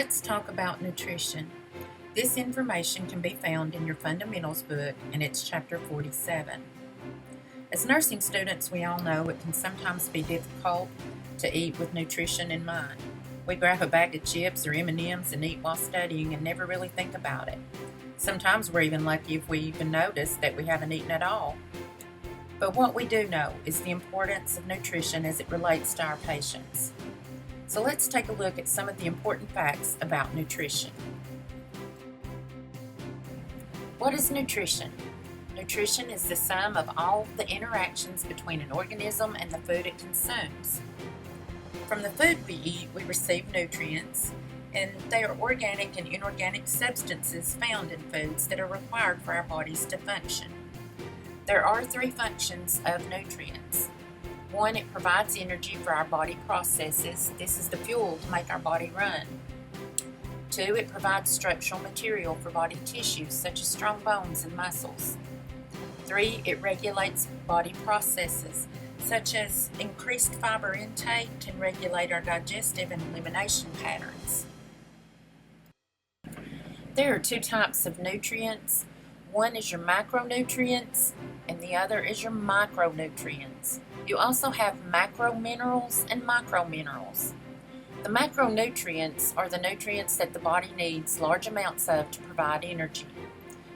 Let's talk about nutrition. This information can be found in your fundamentals book, and it's chapter 47. As nursing students, we all know it can sometimes be difficult to eat with nutrition in mind. We grab a bag of chips or M&Ms and eat while studying and never really think about it. Sometimes we're even lucky if we even notice that we haven't eaten at all. But what we do know is the importance of nutrition as it relates to our patients. So let's take a look at some of the important facts about nutrition. What is nutrition? Nutrition is the sum of all the interactions between an organism and the food it consumes. From the food we eat, we receive nutrients, and they are organic and inorganic substances found in foods that are required for our bodies to function. There are three functions of nutrients. One, it provides energy for our body processes. This is the fuel to make our body run. Two, it provides structural material for body tissues such as strong bones and muscles. Three, it regulates body processes such as increased fiber intake can regulate our digestive and elimination patterns. There are two types of nutrients. One is your macronutrients and the other is your micronutrients. You also have macrominerals and microminerals. The macronutrients are the nutrients that the body needs large amounts of to provide energy.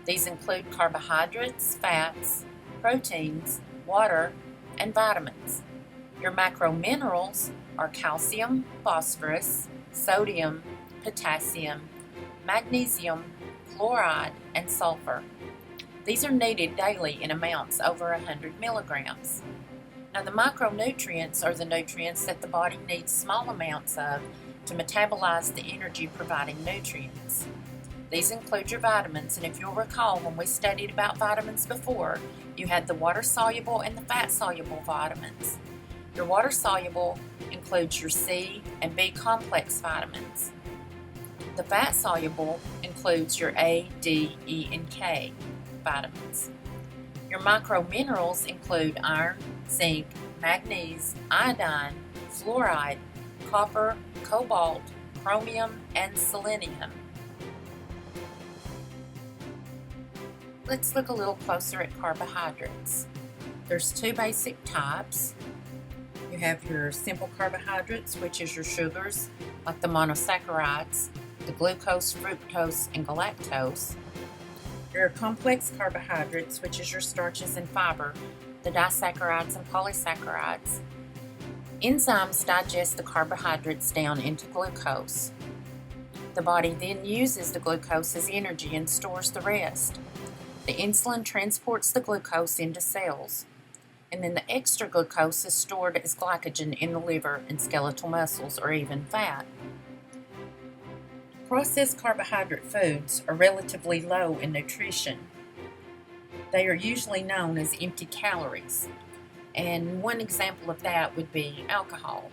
These include carbohydrates, fats, proteins, water, and vitamins. Your macrominerals are calcium, phosphorus, sodium, potassium, magnesium, chloride, and sulfur. These are needed daily in amounts over 100 milligrams. Now, the micronutrients are the nutrients that the body needs small amounts of to metabolize the energy-providing nutrients. These include your vitamins, and if you'll recall, when we studied about vitamins before, you had the water-soluble and the fat-soluble vitamins. Your water-soluble includes your C and B complex vitamins. The fat-soluble includes your A, D, E, and K vitamins. Your microminerals include iron, zinc, manganese, iodine, fluoride, copper, cobalt, chromium, and selenium. Let's look a little closer at carbohydrates. There's two basic types. You have your simple carbohydrates, which is your sugars, like the monosaccharides, the glucose, fructose, and galactose. Your complex carbohydrates, which is your starches and fiber, the disaccharides and polysaccharides. Enzymes digest the carbohydrates down into glucose. The body then uses the glucose as energy and stores the rest. The insulin transports the glucose into cells, and then the extra glucose is stored as glycogen in the liver and skeletal muscles or even fat. Processed carbohydrate foods are relatively low in nutrition. They are usually known as empty calories, and one example of that would be alcohol.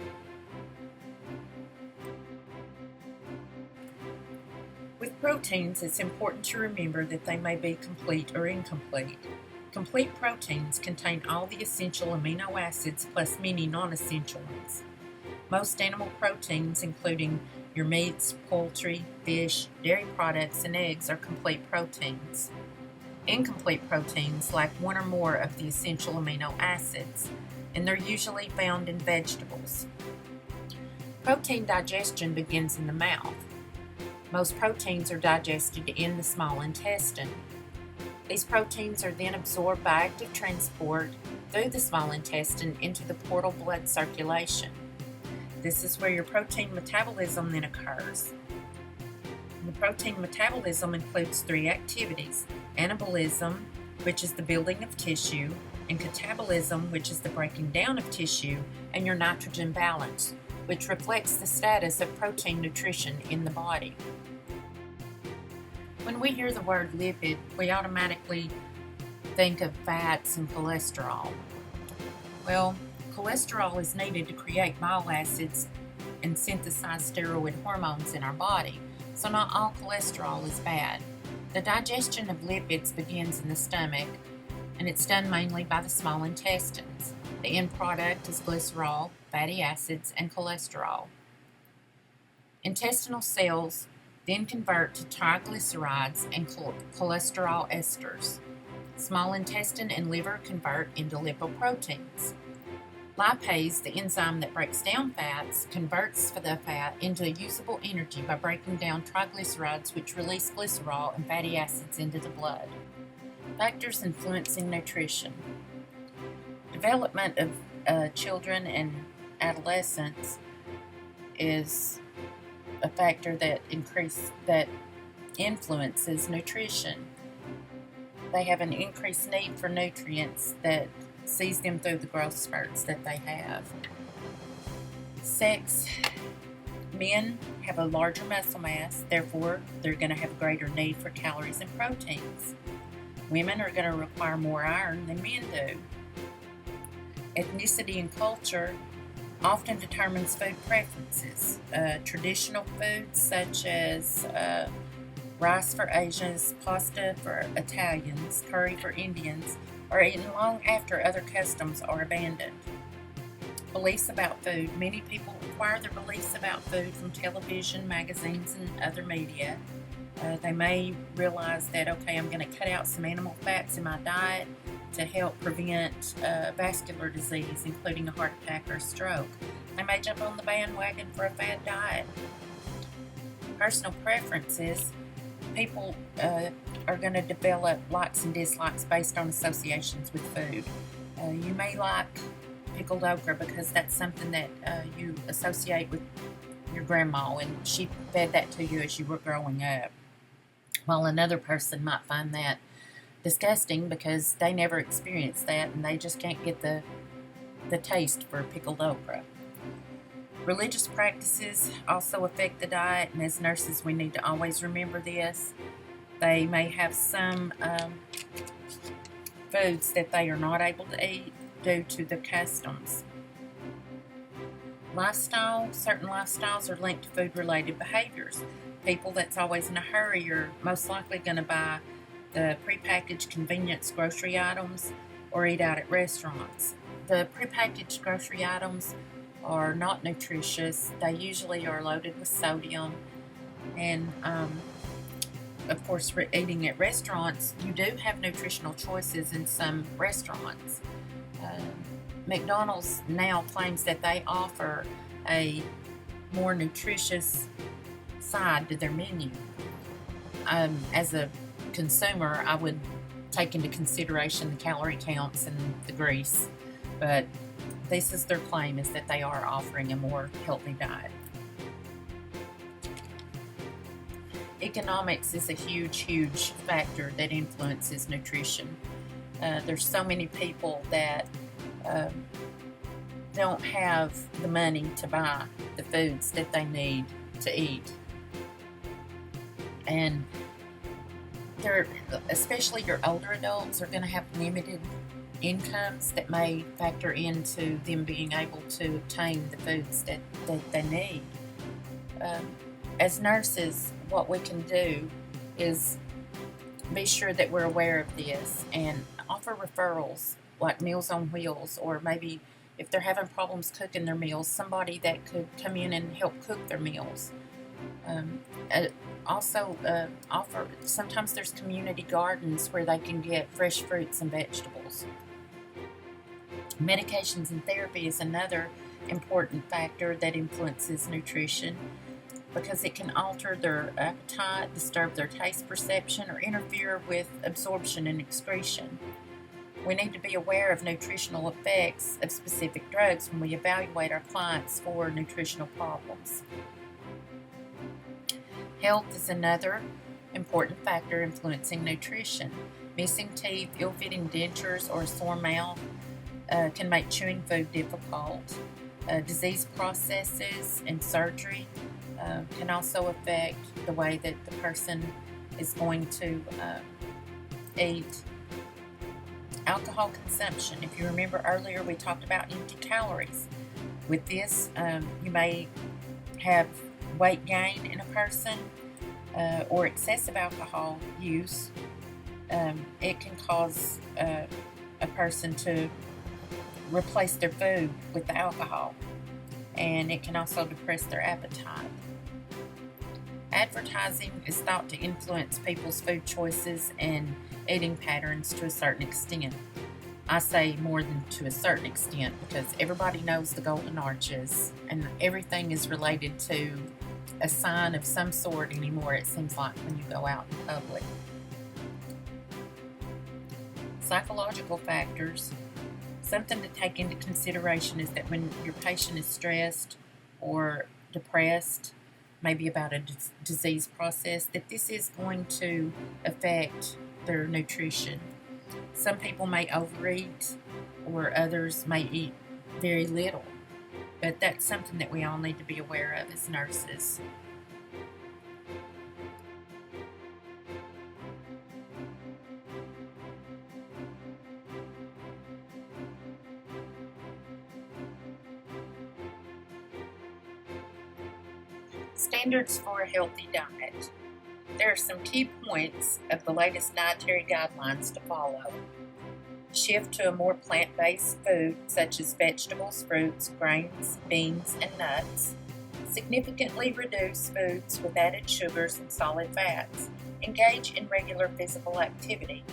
With proteins, it's important to remember that they may be complete or incomplete. Complete proteins contain all the essential amino acids plus many non-essential ones. Most animal proteins, including your meats, poultry, fish, dairy products, and eggs, are complete proteins. Incomplete proteins lack one or more of the essential amino acids, and they're usually found in vegetables. Protein digestion begins in the mouth. Most proteins are digested in the small intestine. These proteins are then absorbed by active transport through the small intestine into the portal blood circulation. This is where your protein metabolism then occurs. The protein metabolism includes three activities: anabolism, which is the building of tissue, and catabolism, which is the breaking down of tissue, and your nitrogen balance, which reflects the status of protein nutrition in the body. When we hear the word lipid, we automatically think of fats and cholesterol. Well, cholesterol is needed to create bile acids and synthesize steroid hormones in our body, so not all cholesterol is bad. The digestion of lipids begins in the stomach, and it's done mainly by the small intestines. The end product is glycerol, fatty acids, and cholesterol. Intestinal cells then convert to triglycerides and cholesterol esters. Small intestine and liver convert into lipoproteins. Lipase, the enzyme that breaks down fats, converts the fat into usable energy by breaking down triglycerides, which release glycerol and fatty acids into the blood. Factors influencing nutrition. Development of children and adolescents is a factor that influences nutrition. They have an increased need for nutrients that sees them through the growth spurts that they have. Sex. Men have a larger muscle mass, therefore they're going to have a greater need for calories and proteins. Women are going to require more iron than men do. Ethnicity and culture often determines food preferences. Traditional foods such as rice for Asians, pasta for Italians, curry for Indians are eaten long after other customs are abandoned. Beliefs about food. Many people acquire their beliefs about food from television, magazines, and other media. They may realize that, okay, I'm going to cut out some animal fats in my diet to help prevent vascular disease, including a heart attack or a stroke. They may jump on the bandwagon for a fad diet. Personal preferences. People are going to develop likes and dislikes based on associations with food. You may like pickled okra because that's something that you associate with your grandma, and she fed that to you as you were growing up. While another person might find that disgusting because they never experienced that and they just can't get the taste for pickled okra. Religious practices also affect the diet, and as nurses we need to always remember this. They may have some foods that they are not able to eat due to the customs. Lifestyle. Certain lifestyles are linked to food-related behaviors. People that's always in a hurry are most likely going to buy the prepackaged convenience grocery items or eat out at restaurants. The prepackaged grocery items are not nutritious. They usually are loaded with sodium, and of course, eating at restaurants, you do have nutritional choices in some restaurants. McDonald's now claims that they offer a more nutritious side to their menu. As a consumer, I would take into consideration the calorie counts and the grease, but this is their claim, is that they are offering a more healthy diet. Economics is a huge factor that influences nutrition. There's so many people that don't have the money to buy the foods that they need to eat. And especially your older adults are going to have limited incomes that may factor into them being able to obtain the foods that they need. As nurses, what we can do is be sure that we're aware of this and offer referrals like Meals on Wheels, or maybe if they're having problems cooking their meals, somebody that could come in and help cook their meals. Also offer, sometimes there's community gardens where they can get fresh fruits and vegetables. Medications and therapy is another important factor that influences nutrition, because it can alter their appetite, disturb their taste perception, or interfere with absorption and excretion. We need to be aware of nutritional effects of specific drugs when we evaluate our clients for nutritional problems. Health is another important factor influencing nutrition. Missing teeth, ill-fitting dentures, or a sore mouth can make chewing food difficult. Disease processes and surgery can also affect the way that the person is going to eat. Alcohol consumption. If you remember earlier, we talked about empty calories. With this, you may have weight gain in a person or excessive alcohol use. It can cause a person to replace their food with the alcohol, and it can also depress their appetite. Advertising is thought to influence people's food choices and eating patterns to a certain extent. I say more than to a certain extent because everybody knows the golden arches and everything is related to a sign of some sort anymore, it seems like, when you go out in public. Psychological factors. Something to take into consideration is that when your patient is stressed or depressed, maybe about a disease process, that this is going to affect their nutrition. Some people may overeat or others may eat very little, but that's something that we all need to be aware of as nurses. Standards for a healthy diet. There are some key points of the latest dietary guidelines to follow. Shift to a more plant-based food such as vegetables, fruits, grains, beans, and nuts. Significantly reduce foods with added sugars and solid fats. Engage in regular physical activity.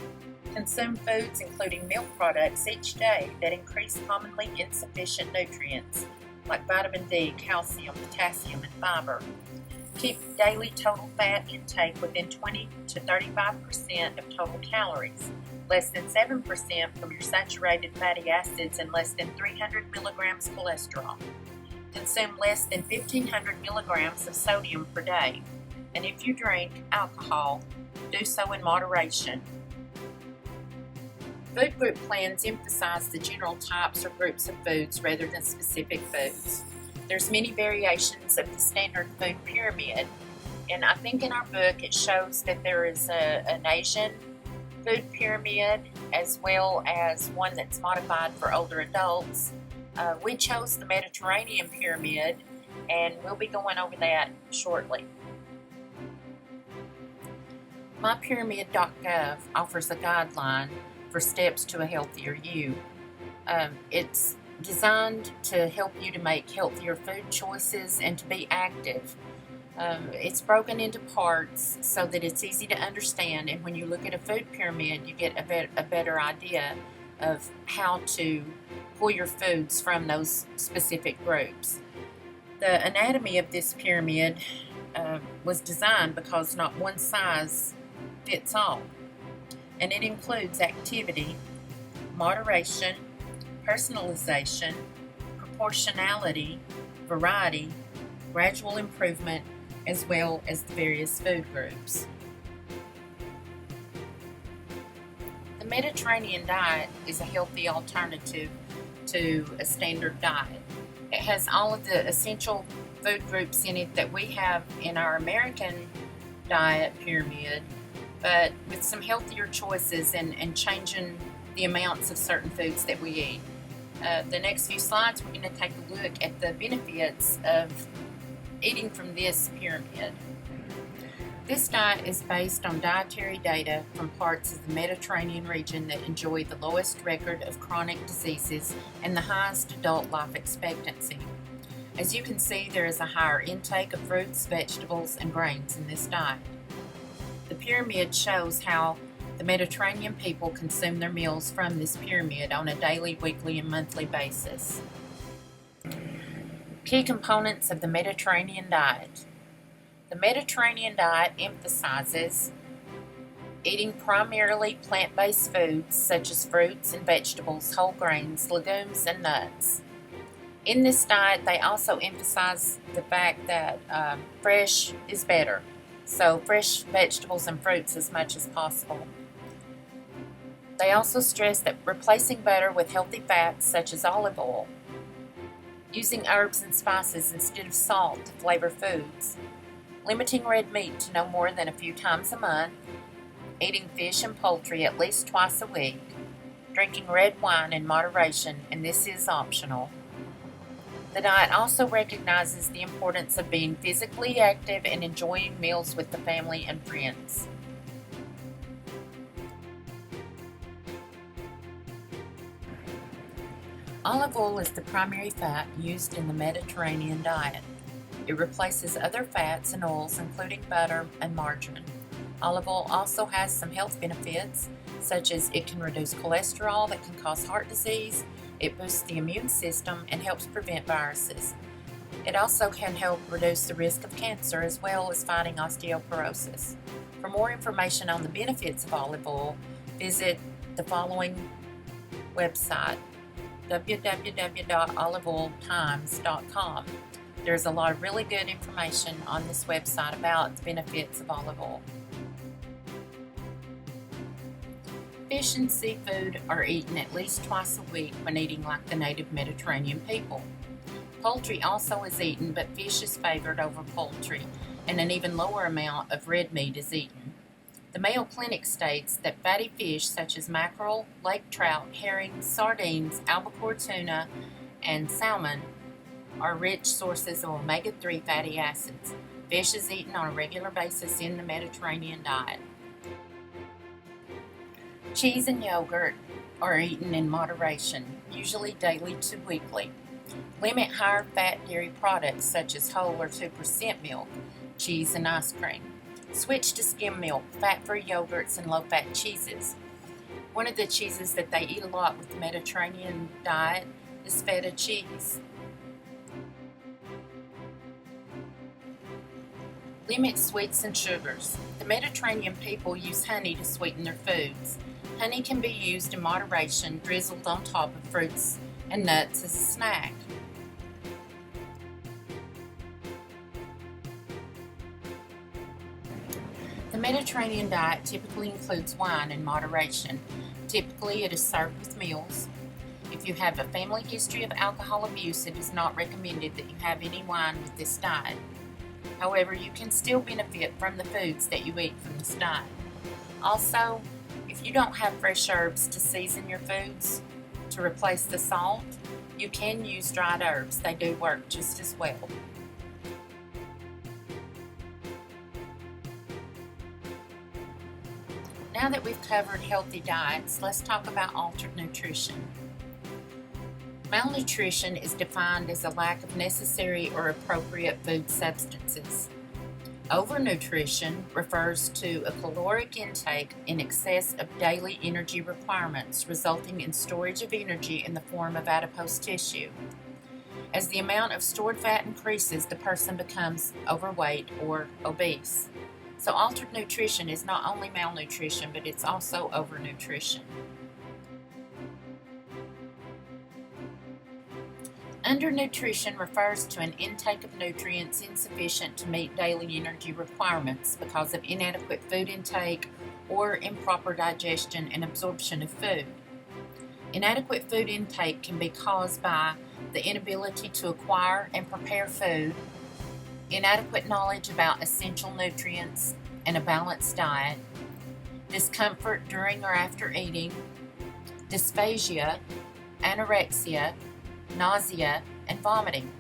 Consume foods including milk products each day that increase commonly insufficient nutrients like vitamin D, calcium, potassium, and fiber. Keep daily total fat intake within 20 to 35% of total calories, less than 7% from your saturated fatty acids, and less than 300 milligrams cholesterol. Consume less than 1,500 milligrams of sodium per day, and if you drink alcohol, do so in moderation. Food group plans emphasize the general types or groups of foods rather than specific foods. There's many variations of the standard food pyramid, and I think in our book it shows that there is an Asian food pyramid as well as one that's modified for older adults. We chose the Mediterranean pyramid, and we'll be going over that shortly. MyPyramid.gov offers a guideline for steps to a healthier you. It's designed to help you to make healthier food choices and to be active. It's broken into parts so that it's easy to understand, and when you look at a food pyramid, you get a better idea of how to pull your foods from those specific groups. The anatomy of this pyramid was designed because not one size fits all, and it includes activity, moderation, personalization, proportionality, variety, gradual improvement, as well as the various food groups. The Mediterranean diet is a healthy alternative to a standard diet. It has all of the essential food groups in it that we have in our American diet pyramid, but with some healthier choices and changing the amounts of certain foods that we eat. The next few slides, we're going to take a look at the benefits of eating from this pyramid. This diet is based on dietary data from parts of the Mediterranean region that enjoy the lowest record of chronic diseases and the highest adult life expectancy. As you can see, there is a higher intake of fruits, vegetables, and grains in this diet. The pyramid shows how the Mediterranean people consume their meals from this pyramid on a daily, weekly, and monthly basis. Key components of the Mediterranean diet. The Mediterranean diet emphasizes eating primarily plant-based foods such as fruits and vegetables, whole grains, legumes, and nuts. In this diet, they also emphasize the fact that fresh is better. So fresh vegetables and fruits as much as possible. They also stress that replacing butter with healthy fats such as olive oil, using herbs and spices instead of salt to flavor foods, limiting red meat to no more than a few times a month, eating fish and poultry at least twice a week, drinking red wine in moderation, and this is optional. The diet also recognizes the importance of being physically active and enjoying meals with the family and friends. Olive oil is the primary fat used in the Mediterranean diet. It replaces other fats and oils, including butter and margarine. Olive oil also has some health benefits, such as it can reduce cholesterol that can cause heart disease, it boosts the immune system, and helps prevent viruses. It also can help reduce the risk of cancer as well as fighting osteoporosis. For more information on the benefits of olive oil, visit the following website, www.oliveoiltimes.com. There's a lot of really good information on this website about the benefits of olive oil. Fish and seafood are eaten at least twice a week when eating like the native Mediterranean people. Poultry also is eaten, but fish is favored over poultry, and an even lower amount of red meat is eaten. The Mayo Clinic states that fatty fish such as mackerel, lake trout, herring, sardines, albacore tuna, and salmon are rich sources of omega-3 fatty acids. Fish is eaten on a regular basis in the Mediterranean diet. Cheese and yogurt are eaten in moderation, usually daily to weekly. Limit higher fat dairy products such as whole or 2% milk, cheese, and ice cream. Switch to skim milk, fat-free yogurts, and low-fat cheeses. One of the cheeses that they eat a lot with the Mediterranean diet is feta cheese. Limit sweets and sugars. The Mediterranean people use honey to sweeten their foods. Honey can be used in moderation, drizzled on top of fruits and nuts as a snack. The Mediterranean diet typically includes wine in moderation. Typically, it is served with meals. If you have a family history of alcohol abuse, it is not recommended that you have any wine with this diet. However, you can still benefit from the foods that you eat from this diet. Also, if you don't have fresh herbs to season your foods to replace the salt, you can use dried herbs. They do work just as well. Now that we've covered healthy diets, let's talk about altered nutrition. Malnutrition is defined as a lack of necessary or appropriate food substances. Overnutrition refers to a caloric intake in excess of daily energy requirements, resulting in storage of energy in the form of adipose tissue. As the amount of stored fat increases, the person becomes overweight or obese. So altered nutrition is not only malnutrition, but it's also overnutrition. Undernutrition refers to an intake of nutrients insufficient to meet daily energy requirements because of inadequate food intake or improper digestion and absorption of food. Inadequate food intake can be caused by the inability to acquire and prepare food, inadequate knowledge about essential nutrients, and a balanced diet, discomfort during or after eating, dysphagia, anorexia, nausea, and vomiting.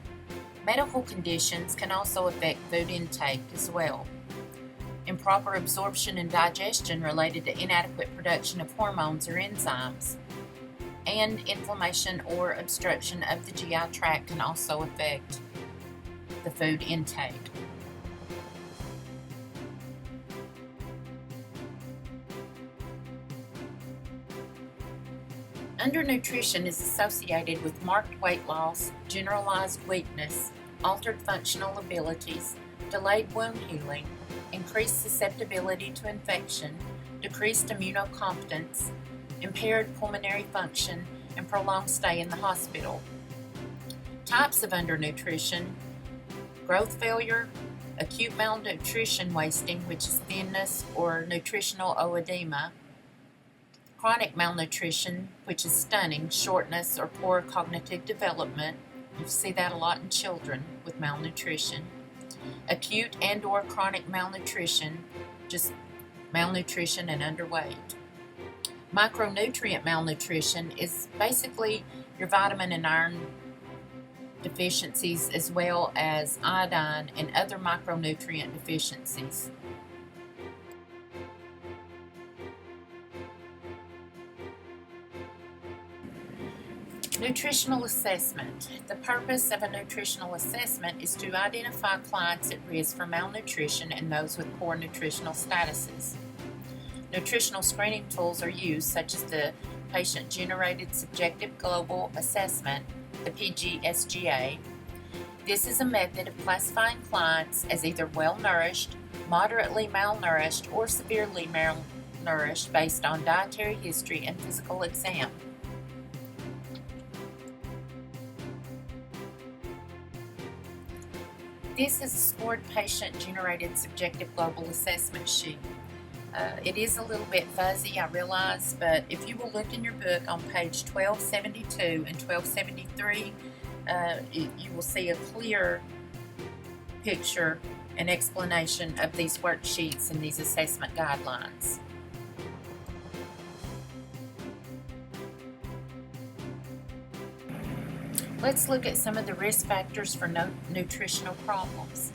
Medical conditions can also affect food intake as well. Improper absorption and digestion related to inadequate production of hormones or enzymes. And inflammation or obstruction of the GI tract can also affect the food intake. Undernutrition is associated with marked weight loss, generalized weakness, altered functional abilities, delayed wound healing, increased susceptibility to infection, decreased immunocompetence, impaired pulmonary function, and prolonged stay in the hospital. Types of undernutrition: growth failure, acute malnutrition wasting, which is thinness or nutritional oedema, chronic malnutrition, which is stunning, shortness, or poor cognitive development. You see that a lot in children with malnutrition. Acute and or chronic malnutrition, just malnutrition and underweight. Micronutrient malnutrition is basically your vitamin and iron deficiencies as well as iodine and other micronutrient deficiencies. Nutritional assessment. The purpose of a nutritional assessment is to identify clients at risk for malnutrition and those with poor nutritional statuses. Nutritional screening tools are used, such as the Patient-Generated Subjective Global Assessment, the PGSGA. This is a method of classifying clients as either well-nourished, moderately malnourished, or severely malnourished based on dietary history and physical exam. This is a scored patient-generated subjective global assessment sheet. It is a little bit fuzzy, I realize, but if you will look in your book on page 1272 and 1273, you will see a clear picture and explanation of these worksheets and these assessment guidelines. Let's look at some of the risk factors for nutritional problems.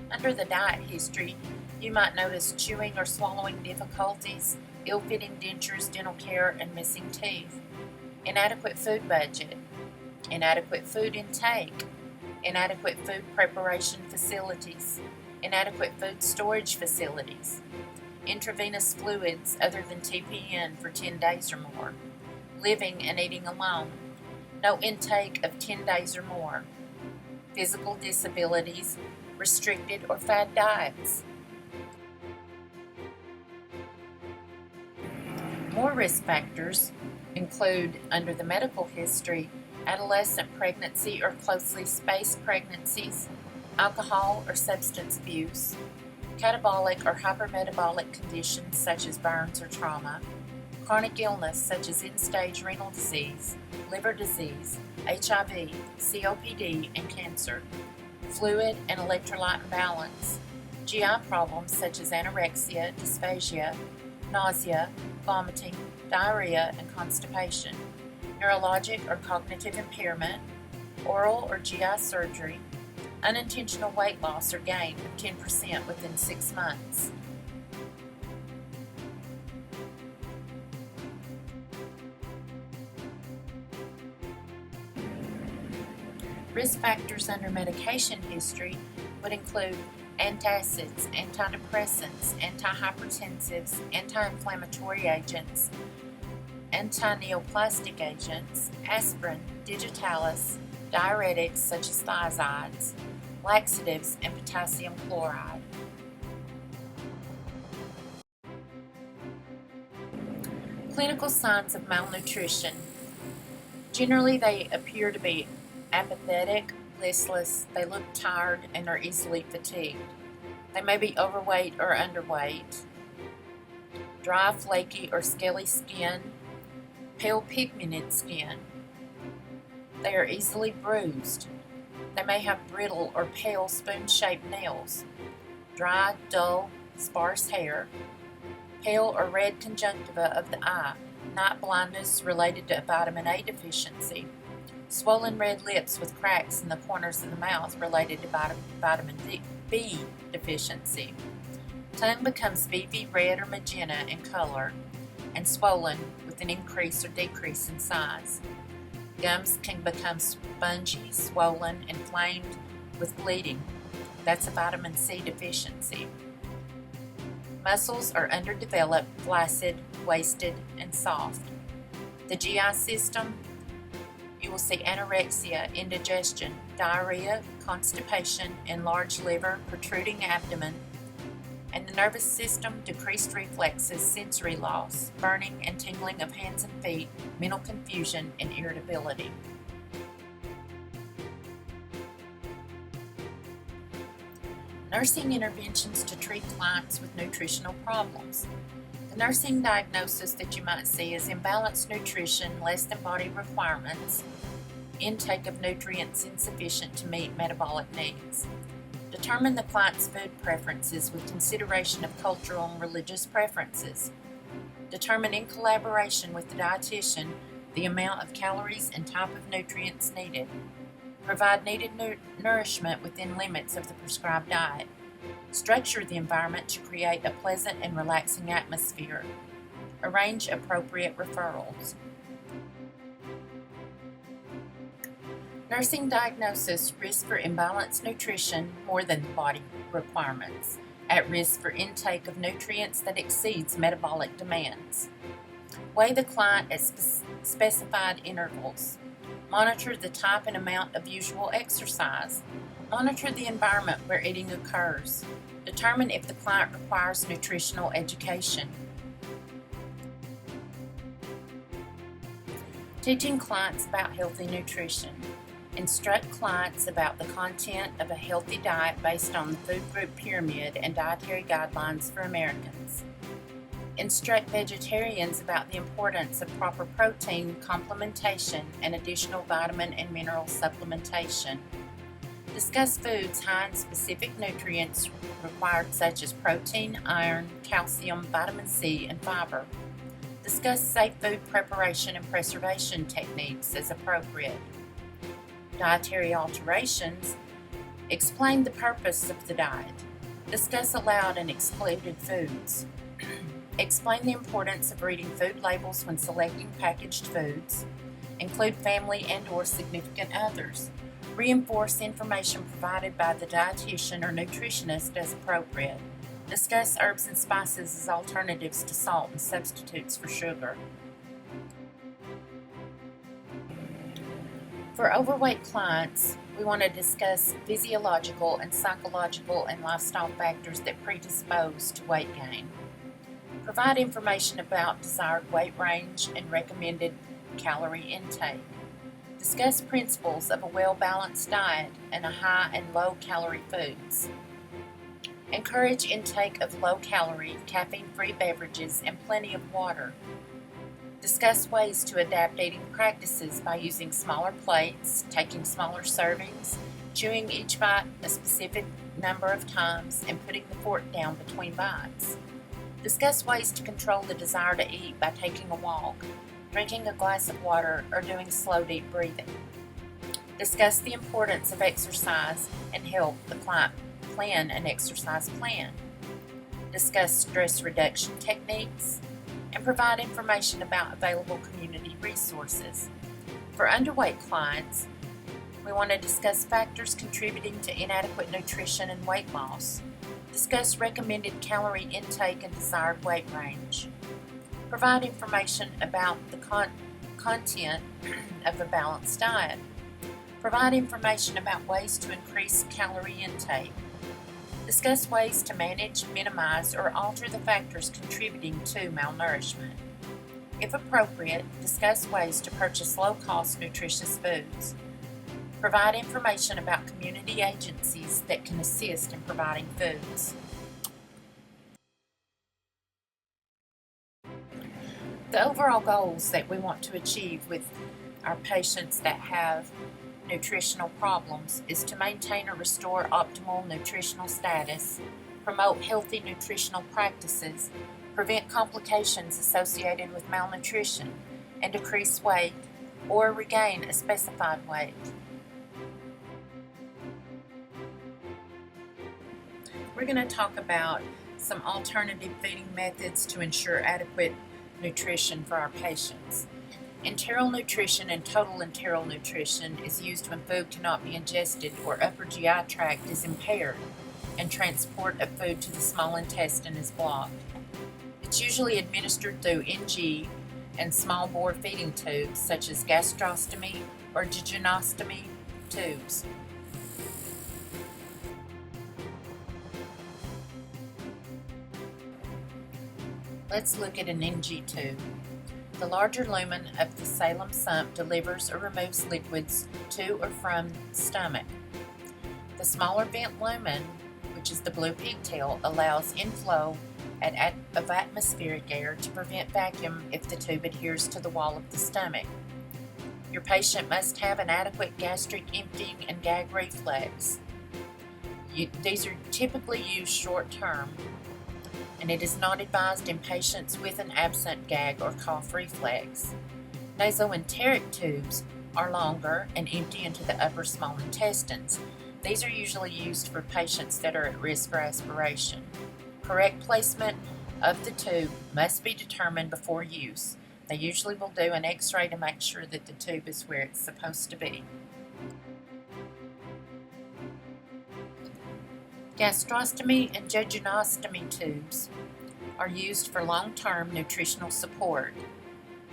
Under the diet history, you might notice chewing or swallowing difficulties, ill-fitting dentures, dental care, and missing teeth. Inadequate food budget, inadequate food intake, inadequate food preparation facilities, inadequate food storage facilities, intravenous fluids other than TPN for 10 days or more, living and eating alone, no intake of 10 days or more, physical disabilities, restricted or fad diets. More risk factors include, under the medical history, adolescent pregnancy or closely spaced pregnancies, alcohol or substance abuse, catabolic or hypermetabolic conditions such as burns or trauma, chronic illness such as end-stage renal disease, liver disease, HIV, COPD, and cancer, fluid and electrolyte imbalance, GI problems such as anorexia, dysphagia, nausea, vomiting, diarrhea, and constipation, neurologic or cognitive impairment, oral or GI surgery, unintentional weight loss or gain of 10% within 6 months. Risk factors under medication history would include antacids, antidepressants, antihypertensives, anti-inflammatory agents, antineoplastic agents, aspirin, digitalis, diuretics such as thiazides, laxatives, and potassium chloride. Clinical signs of malnutrition. Generally, they appear to be apathetic, listless, they look tired, and are easily fatigued. They may be overweight or underweight, dry, flaky, or scaly skin, pale pigmented skin. They are easily bruised. They may have brittle or pale spoon-shaped nails, dry, dull, sparse hair, pale or red conjunctiva of the eye, night blindness related to vitamin A deficiency, swollen red lips with cracks in the corners of the mouth related to vitamin B deficiency. Tongue becomes beefy red or magenta in color and swollen with an increase or decrease in size. Gums can become spongy, swollen, inflamed with bleeding. That's a vitamin C deficiency. Muscles are underdeveloped, flaccid, wasted, and soft. The GI system, you will see anorexia, indigestion, diarrhea, constipation, enlarged liver, protruding abdomen, and the nervous system, decreased reflexes, sensory loss, burning and tingling of hands and feet, mental confusion, and irritability. Nursing interventions to treat clients with nutritional problems. The nursing diagnosis that you might see is imbalanced nutrition, less than body requirements, intake of nutrients insufficient to meet metabolic needs. Determine the client's food preferences with consideration of cultural and religious preferences. Determine in collaboration with the dietitian the amount of calories and type of nutrients needed. Provide needed nourishment within limits of the prescribed diet. Structure the environment to create a pleasant and relaxing atmosphere. Arrange appropriate referrals. Nursing diagnosis: risk for imbalanced nutrition more than the body requirements, at risk for intake of nutrients that exceeds metabolic demands. Weigh the client at specified intervals. Monitor the type and amount of usual exercise. Monitor the environment where eating occurs. Determine if the client requires nutritional education. Teaching clients about healthy nutrition. Instruct clients about the content of a healthy diet based on the food group pyramid and dietary guidelines for Americans. Instruct vegetarians about the importance of proper protein complementation and additional vitamin and mineral supplementation. Discuss foods high in specific nutrients required, such as protein, iron, calcium, vitamin C, and fiber. Discuss safe food preparation and preservation techniques as appropriate. Dietary alterations. Explain the purpose of the diet. Discuss allowed and excluded foods. Explain the importance of reading food labels when selecting packaged foods. Include family and/or significant others. Reinforce information provided by the dietitian or nutritionist as appropriate. Discuss herbs and spices as alternatives to salt and substitutes for sugar. For overweight clients, we want to discuss physiological and psychological and lifestyle factors that predispose to weight gain. Provide information about desired weight range and recommended calorie intake. Discuss principles of a well-balanced diet and a high and low-calorie foods. Encourage intake of low-calorie, caffeine-free beverages and plenty of water. Discuss ways to adapt eating practices by using smaller plates, taking smaller servings, chewing each bite a specific number of times, and putting the fork down between bites. Discuss ways to control the desire to eat by taking a walk, drinking a glass of water, or doing slow, deep breathing. Discuss the importance of exercise and help the client plan an exercise plan. Discuss stress reduction techniques and provide information about available community resources. For underweight clients, we want to discuss factors contributing to inadequate nutrition and weight loss. Discuss recommended calorie intake and desired weight range. Provide information about the content of a balanced diet. Provide information about ways to increase calorie intake. Discuss ways to manage, minimize, or alter the factors contributing to malnourishment. If appropriate, discuss ways to purchase low-cost, nutritious foods. Provide information about community agencies that can assist in providing foods. The overall goals that we want to achieve with our patients that have nutritional problems is to maintain or restore optimal nutritional status, promote healthy nutritional practices, prevent complications associated with malnutrition, and decrease weight or regain a specified weight. We're going to talk about some alternative feeding methods to ensure adequate nutrition for our patients. Enteral nutrition and total enteral nutrition is used when food cannot be ingested or upper GI tract is impaired and transport of food to the small intestine is blocked. It's usually administered through NG and small bore feeding tubes such as gastrostomy or jejunostomy tubes. Let's look at an NG tube. The larger lumen of the Salem sump delivers or removes liquids to or from the stomach. The smaller vent lumen, which is the blue pigtail, allows inflow of atmospheric air to prevent vacuum if the tube adheres to the wall of the stomach. Your patient must have an adequate gastric emptying and gag reflex. These are typically used short term, and it is not advised in patients with an absent gag or cough reflex. Nasoenteric tubes are longer and empty into the upper small intestines. These are usually used for patients that are at risk for aspiration. Correct placement of the tube must be determined before use. They usually will do an X-ray to make sure that the tube is where it's supposed to be. Gastrostomy and jejunostomy tubes are used for long-term nutritional support.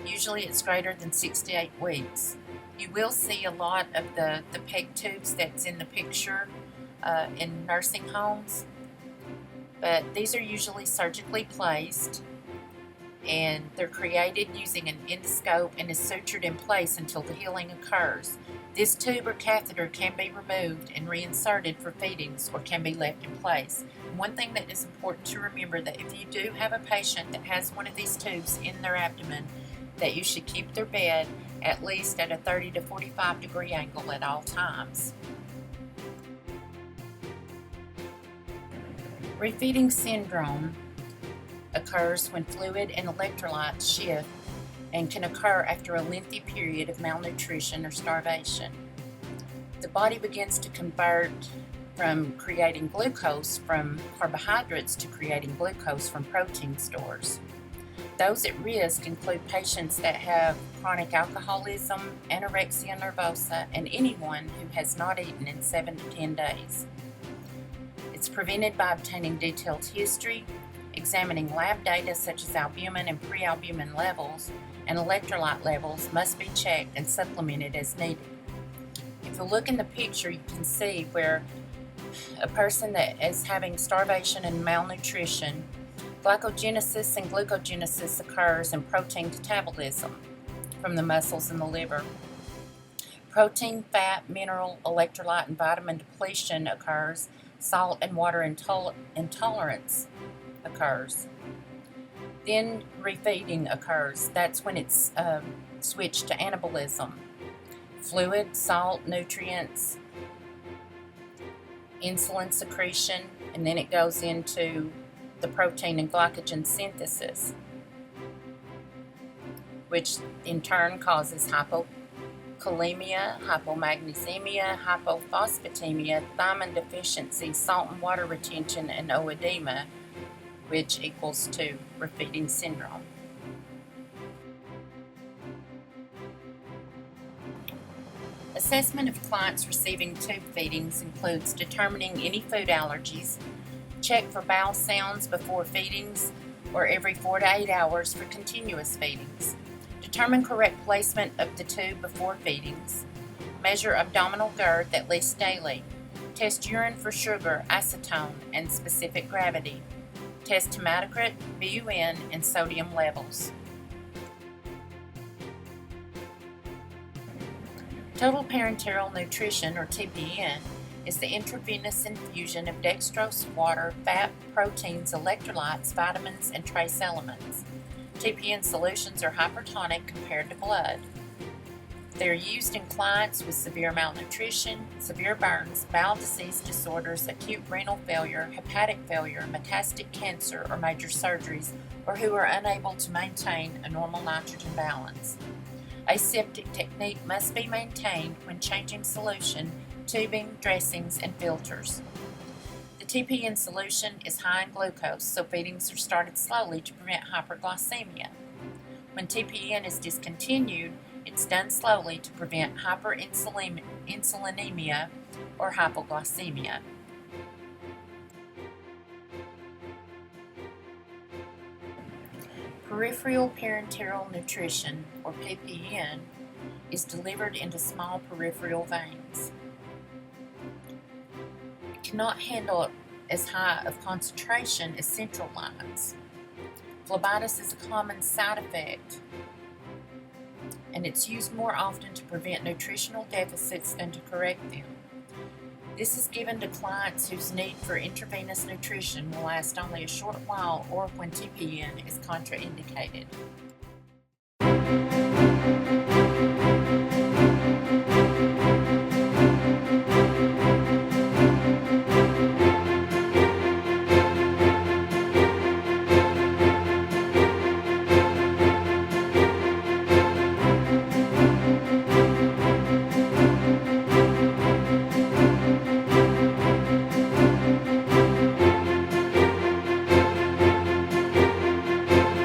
Usually it's greater than 6 to 8 weeks. You will see a lot of the PEG tubes that's in the picture in nursing homes, but these are usually surgically placed, and they're created using an endoscope and is sutured in place until the healing occurs. This tube or catheter can be removed and reinserted for feedings or can be left in place. One thing that is important to remember, that if you do have a patient that has one of these tubes in their abdomen, that you should keep their bed at least at a 30 to 45 degree angle at all times. Refeeding syndrome occurs when fluid and electrolytes shift and can occur after a lengthy period of malnutrition or starvation. The body begins to convert from creating glucose from carbohydrates to creating glucose from protein stores. Those at risk include patients that have chronic alcoholism, anorexia nervosa, and anyone who has not eaten in 7 to 10 days. It's prevented by obtaining detailed history, examining lab data such as albumin and prealbumin levels, and electrolyte levels must be checked and supplemented as needed. If you look in the picture, you can see where a person that is having starvation and malnutrition, glycogenesis and glucogenesis occurs in protein catabolism from the muscles and the liver. Protein, fat, mineral, electrolyte, and vitamin depletion occurs. Salt and water intolerance occurs. Then refeeding occurs. That's when it's switched to anabolism. Fluid, salt, nutrients, insulin secretion, and then it goes into the protein and glycogen synthesis, which in turn causes hypokalemia, hypomagnesemia, hypophosphatemia, thiamine deficiency, salt and water retention, and oedema, which equals to refeeding syndrome. Assessment of clients receiving tube feedings includes determining any food allergies, check for bowel sounds before feedings or every 4 to 8 hours for continuous feedings, determine correct placement of the tube before feedings, measure abdominal girth at least daily, test urine for sugar, acetone, and specific gravity, test hematocrit, BUN, and sodium levels. Total parenteral nutrition, or TPN, is the intravenous infusion of dextrose, water, fat, proteins, electrolytes, vitamins, and trace elements. TPN solutions are hypertonic compared to blood. They are used in clients with severe malnutrition, severe burns, bowel disease disorders, acute renal failure, hepatic failure, metastatic cancer, or major surgeries, or who are unable to maintain a normal nitrogen balance. Aseptic technique must be maintained when changing solution, tubing, dressings, and filters. The TPN solution is high in glucose, so feedings are started slowly to prevent hyperglycemia. When TPN is discontinued, it's done slowly to prevent hyperinsulinemia or hypoglycemia. Peripheral parenteral nutrition, or PPN, is delivered into small peripheral veins. It cannot handle as high of concentration as central lines. Phlebitis is a common side effect, and it's used more often to prevent nutritional deficits than to correct them. This is given to clients whose need for intravenous nutrition will last only a short while or when TPN is contraindicated.